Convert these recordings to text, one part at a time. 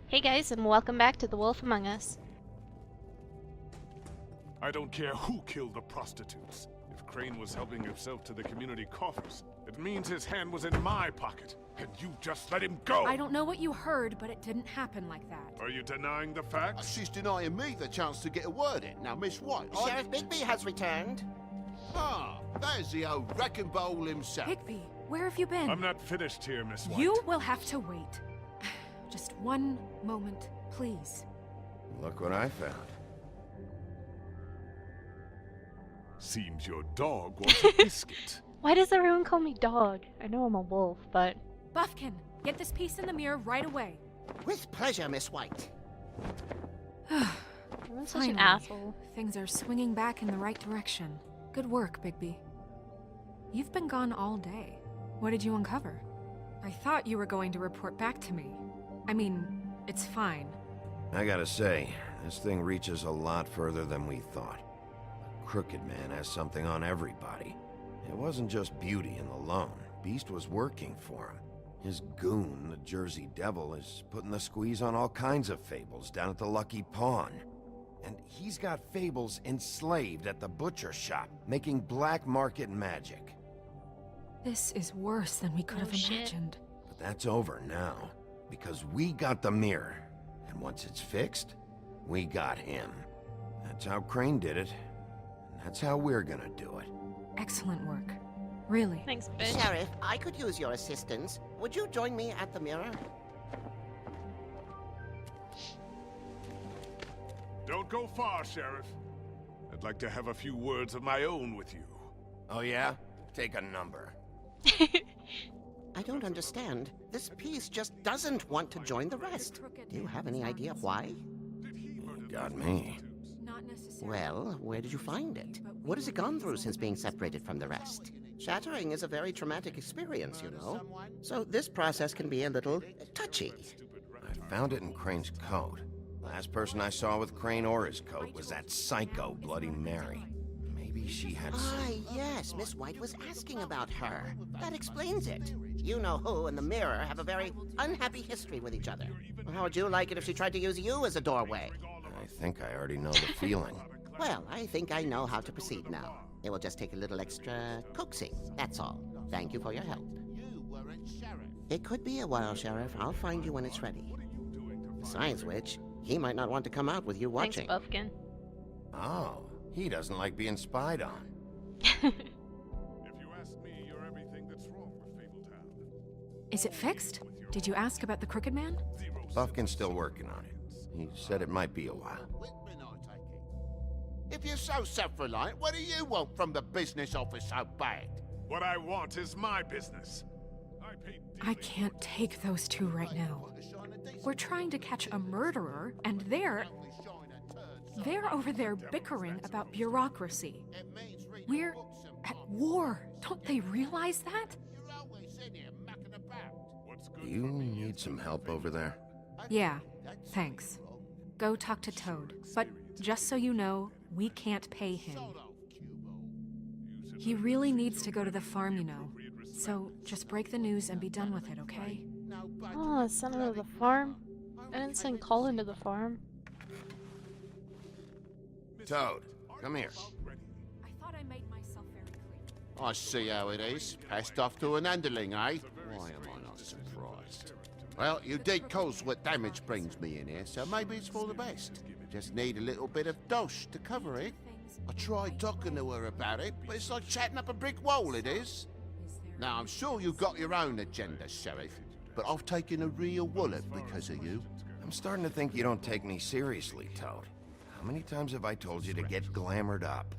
Hey guys, and welcome back to The Wolf Among Us. I don't care who killed the prostitutes. If Crane was helping himself to the community coffers, it means his hand was in my pocket, and you just let him go! I don't know what you heard, but it didn't happen like that. Are you denying the facts? She's denying me the chance to get a word in. Now, Miss White, Sheriff Bigby has returned. Ah, there's the old wrecking bowl himself. Bigby, where have you been? I'm not finished here, Miss White. You will have to wait. Just one moment, please. Look what I found. Seems your dog wants a biscuit. Why does everyone call me dog? I know I'm a wolf, but... Buffkin, get this piece in the mirror right away. With pleasure, Miss White. I'm such an Finally, asshole. Things are swinging back in the right direction. Good work, Bigby. You've been gone all day. What did you uncover? I thought you were going to report back to me. I mean, it's fine. I gotta say, this thing reaches a lot further than we thought. The Crooked Man has something on everybody. It wasn't just beauty and the loan. Beast was working for him. His goon, the Jersey Devil, is putting the squeeze on all kinds of fables down at the Lucky Pawn. And he's got fables enslaved at the butcher shop, making black market magic. This is worse than we could have shit. imagined. But that's over now, because we got the mirror. And once it's fixed, we got him. That's how Crane did it. And that's how we're gonna do it. Excellent work. Really. Thanks, bitch. Sheriff, I could use your assistance. Would you join me at the mirror? Don't go far, Sheriff. I'd like to have a few words of my own with you. Oh yeah? Take a number. I don't understand. This piece just doesn't want to join the rest. Do you have any idea why? You got me. Not necessarily. Well, where did you find it? What has it gone through since being separated from the rest? Shattering is a very traumatic experience, you know. So this process can be a little touchy. I found it in Crane's coat. Last person I saw with Crane or his coat was that psycho Bloody Mary. Maybe she had Ah, yes, Miss White was asking about her. That explains it. You know who and the mirror have a very unhappy history with each other. How would you like it if she tried to use you as a doorway? I think I already know the feeling. Well, I think I know how to proceed now. It will just take a little extra coaxing, that's all. Thank you for your help. It could be a while, Sheriff. I'll find you when it's ready. Besides which, he might not want to come out with you Thanks, watching. Buffkin. Oh, he doesn't like being spied on. If you ask me, you're everything that's wrong with Fabletown. Is it fixed? Did you ask about the Crooked Man? Buffkin's still working on it. He said it might be a while. If you're so self-reliant, what do you want from the business office so bad? What I want is my business. I can't take those two right now. We're trying to catch a murderer, and they're over there bickering about bureaucracy. We're at war. Don't they realize that? Do you need some help over there? Yeah, thanks. Go talk to Toad. But just so you know, we can't pay him. He really needs to go to the farm, you know. So just break the news and be done with it, okay? Oh, send him to the farm? I didn't send Colin to the farm. Toad, come here. I thought I made myself very clear. I see how it is. Passed off to an underling, eh? Why am I not surprised? Well, you did cause what damage brings me in here, so maybe it's for the best. Just need a little bit of dosh to cover it. I tried talking to her about it, but it's like chatting up a brick wall, it is. Now, I'm sure you've got your own agenda, Sheriff, but I've taken a real wallet because of you. I'm starting to think you don't take me seriously, Toad. How many times have I told you to get glamored up?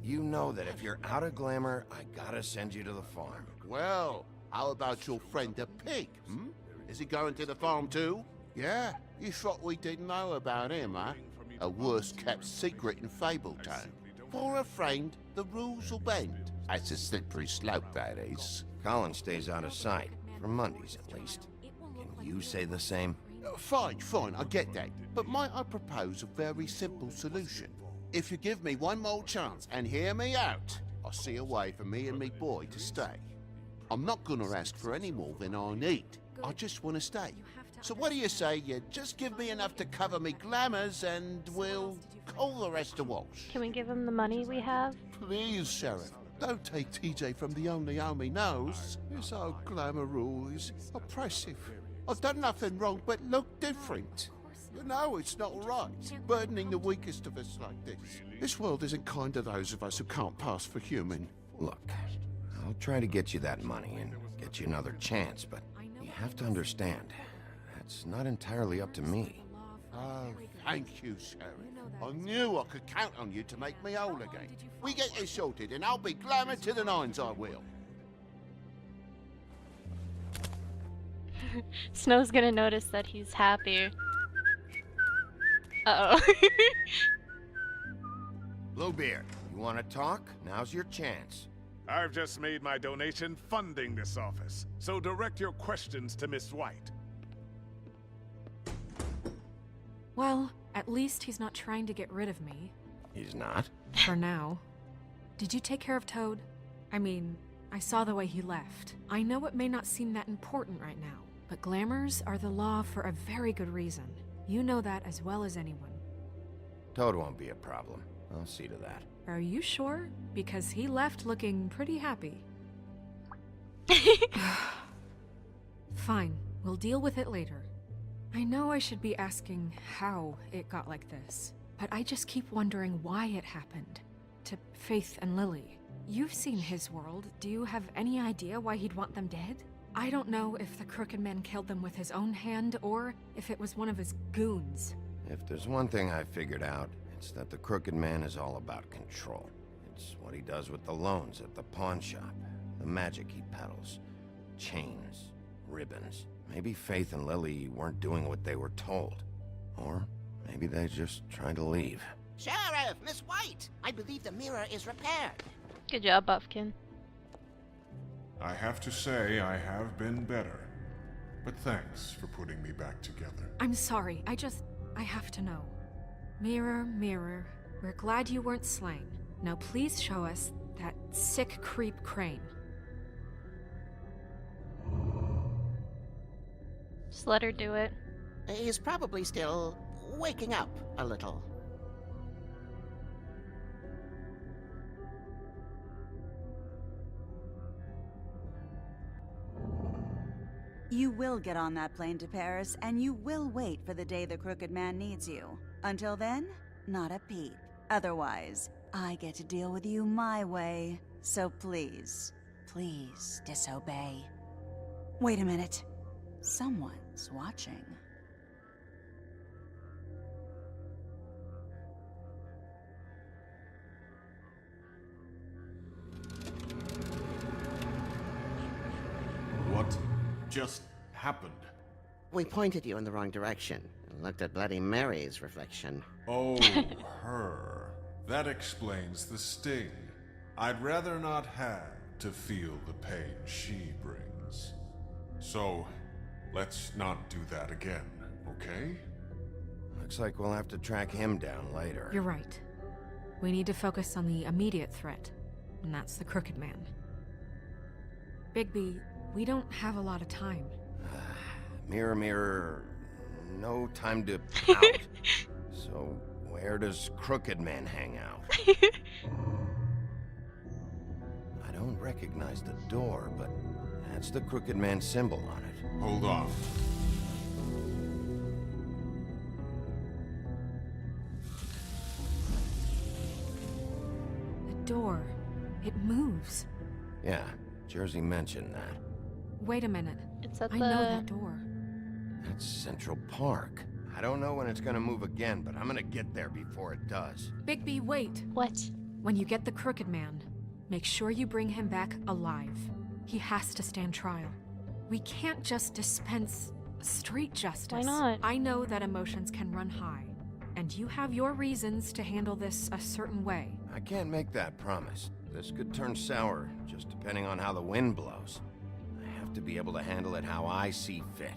You know that if you're out of glamour, I gotta send you to the farm. Well, how about your friend the pig, hmm? Is he going to the farm too? Yeah, you thought we didn't know about him, huh? A worst-kept secret in Fabletown. For a friend, the rules will bend. That's a slippery slope, that is. Colin stays out of sight, for Mondays at least. Can you say the same? Fine, I get that. But might I propose a very simple solution? If you give me one more chance and hear me out, I'll see a way for me and me boy to stay. I'm not gonna ask for any more than I need. I just want to stay. So what do you say you just give me enough to cover me glamours and we'll call the rest a wash? Can we give him the money we have? Please, Sheriff. Don't take TJ from the only home he knows. This old glamour rule is oppressive. I've done nothing wrong but look different. You know it's not right, burdening the weakest of us like this. This world isn't kind to those of us who can't pass for human. Look, I'll try to get you that money and get you another chance, but you have to understand, that's not entirely up to me. Oh, thank you, Sheriff. I knew I could count on you to make me whole again. We get this sorted and I'll be glamour to the nines, I will. Snow's gonna notice that he's happy. Uh-oh. Bluebeard, you want to talk? Now's your chance. I've just made my donation funding this office, so direct your questions to Miss White. Well, at least he's not trying to get rid of me. He's not? For now. Did you take care of Toad? I mean, I saw the way he left. I know it may not seem that important right now, but glamours are the law for a very good reason. You know that as well as anyone. Toad won't be a problem. I'll see to that. Are you sure? Because he left looking pretty happy. Fine, we'll deal with it later. I know I should be asking how it got like this, but I just keep wondering why it happened. To Faith and Lily. You've seen his world. Do you have any idea why he'd want them dead? I don't know if the Crooked Man killed them with his own hand or if it was one of his goons. If there's one thing I figured out, it's that the Crooked Man is all about control. It's what he does with the loans at the pawn shop, the magic he peddles, chains, ribbons. Maybe Faith and Lily weren't doing what they were told. Or maybe they just tried to leave. Sheriff, Miss White! I believe the mirror is repaired. Good job, Buffkin. I have to say I have been better, but thanks for putting me back together. I'm sorry, I have to know. Mirror, mirror, we're glad you weren't slain. Now please show us that sick creep Crane. Just let her do it. He's probably still waking up a little. You will get on that plane to Paris, and you will wait for the day the Crooked Man needs you. Until then, not a peep. Otherwise, I get to deal with you my way. So please, please disobey. Wait a minute. Someone's watching. What just happened? We pointed you in the wrong direction and looked at Bloody Mary's reflection. Oh, her. That explains the sting. I'd rather not have to feel the pain she brings. So, let's not do that again, okay? Looks like we'll have to track him down later. You're right. We need to focus on the immediate threat, and that's the Crooked Man. Bigby, we don't have a lot of time. Mirror, mirror, no time to pout. So, where does Crooked Man hang out? I don't recognize the door, but that's the Crooked Man symbol on it. Hold on. The door. It moves. Yeah, Jersey mentioned that. Wait a minute. It's at I the... know that door. That's Central Park. I don't know when it's gonna move again, but I'm gonna get there before it does. Bigby, wait. What? When you get the Crooked Man, make sure you bring him back alive. He has to stand trial. We can't just dispense street justice. Why not? I know that emotions can run high, and you have your reasons to handle this a certain way. I can't make that promise. This could turn sour, just depending on how the wind blows. I have to be able to handle it how I see fit.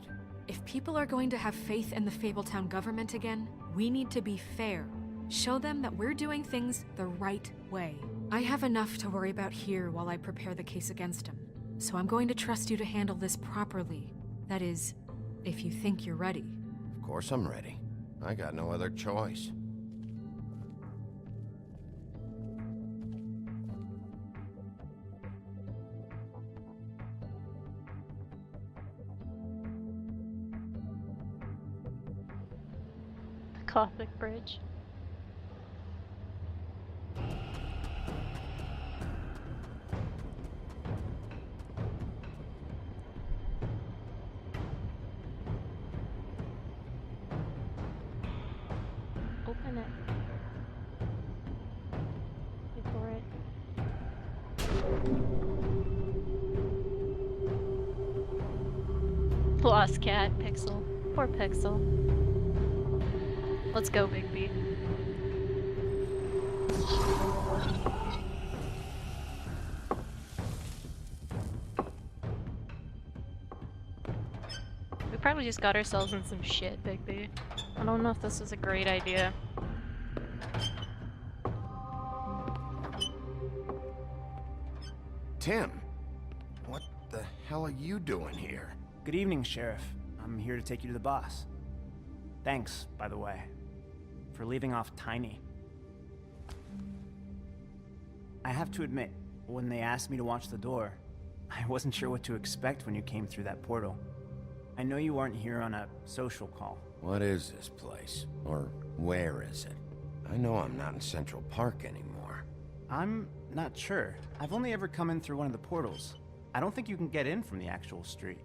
If people are going to have faith in the Fabletown government again, we need to be fair. Show them that we're doing things the right way. I have enough to worry about here while I prepare the case against him. So I'm going to trust you to handle this properly. That is, If you think you're ready. Of course I'm ready. I got no other choice. The Gothic bridge. Open it. Wait for it. Lost cat, Pixel. Poor Pixel. Let's go, Bigby. We probably just got ourselves in some shit, Bigby. I don't know if this was a great idea. Tim, what the hell are you doing here? Good evening, Sheriff. I'm here to take you to the boss. Thanks, by the way, for leaving off Tiny. I have to admit, when they asked me to watch the door, I wasn't sure what to expect when you came through that portal. I know you weren't here on a social call. What is this place? Or where is it? I know I'm not in Central Park anymore. I'm not sure. I've only ever come in through one of the portals. I don't think you can get in from the actual street.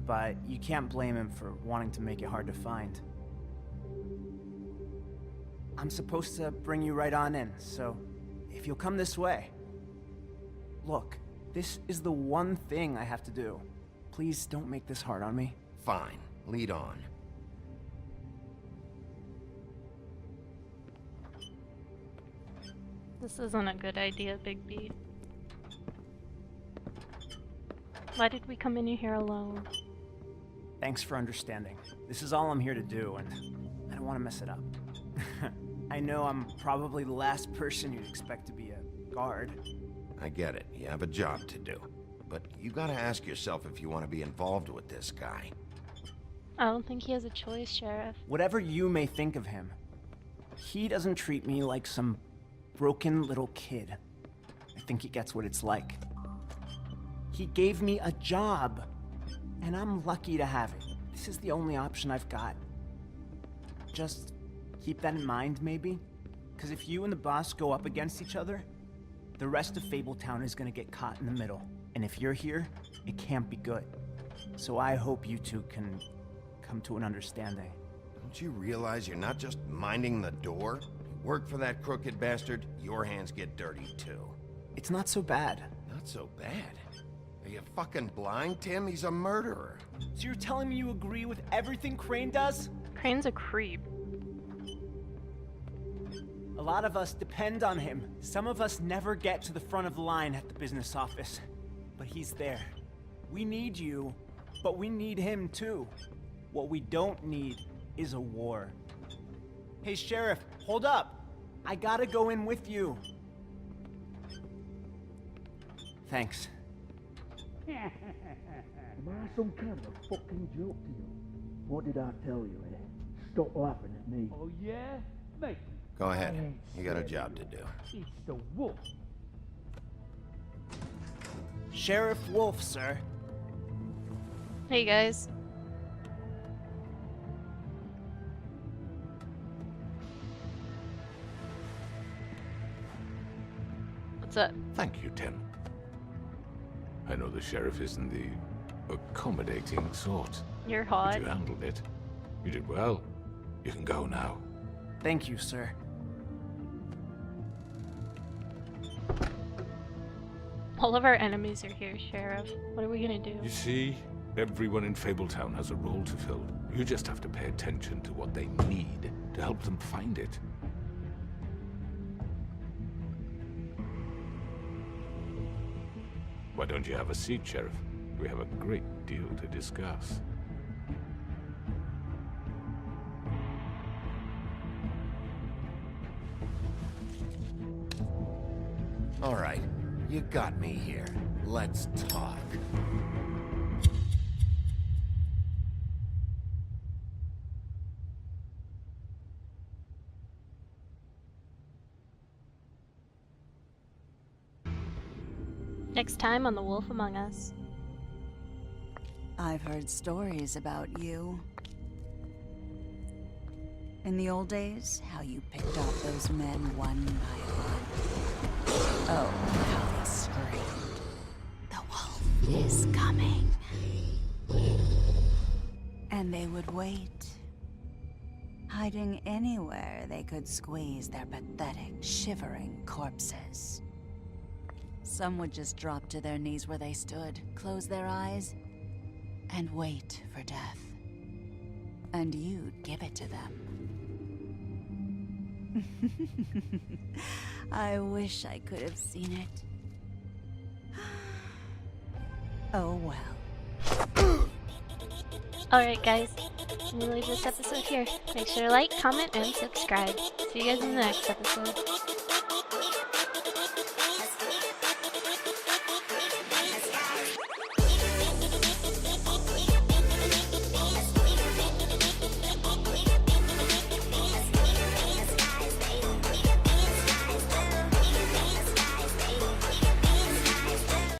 But you can't blame him for wanting to make it hard to find. I'm supposed to bring you right on in, so if you'll come this way. Look, this is the one thing I have to do. Please don't make this hard on me. Fine, lead on. This isn't a good idea, Bigby. Why did we come in here alone? Thanks for understanding. This is all I'm here to do, and I don't want to mess it up. I know I'm probably the last person you'd expect to be a guard. I get it. You have a job to do. But you gotta ask yourself if you want to be involved with this guy. I don't think he has a choice, Sheriff. Whatever you may think of him, he doesn't treat me like some broken little kid. I think he gets what it's like. He gave me a job, and I'm lucky to have it. This is the only option I've got. Just keep that in mind, maybe? Because if you and the boss go up against each other, the rest of Fabletown is gonna get caught in the middle. And if you're here, it can't be good. So I hope you two can come to an understanding. Don't you realize you're not just minding the door? Work for that crooked bastard, your hands get dirty too. It's not so bad. Not so bad. Are you fucking blind, Tim? He's a murderer. So you're telling me you agree with everything Crane does? Crane's a creep. A lot of us depend on him. Some of us never get to the front of the line at the business office. But he's there. We need you, but we need him too. What we don't need is a war. Hey, Sheriff, hold up. I gotta go in with you. Thanks. Am I some kind of a fucking joke to you? What did I tell you, eh? Stop laughing at me. Oh, yeah? Mate. Go ahead. You got a job to do. It's the wolf. Sheriff Wolf, sir. Hey, guys. What's up? Thank you, Tim. I know the sheriff isn't the accommodating sort. You're But hot. you handled it. You did well. You can go now. Thank you, sir. All of our enemies are here, Sheriff. What are we gonna do? You see, everyone in Fabletown has a role to fill. You just have to pay attention to what they need to help them find it. Why don't you have a seat, Sheriff? We have a great deal to discuss. All right, you got me here. Let's talk. Next time on The Wolf Among Us. I've heard stories about you. In the old days, how you picked off those men one by one. Oh, how they screamed. The wolf is coming. And they would wait, hiding anywhere they could squeeze their pathetic, shivering corpses. Some would just drop to their knees where they stood, close their eyes, and wait for death. And you'd give it to them. I wish I could have seen it. Oh well. Alright guys, I'm gonna leave this episode here. Make sure to like, comment, and subscribe. See you guys in the next episode.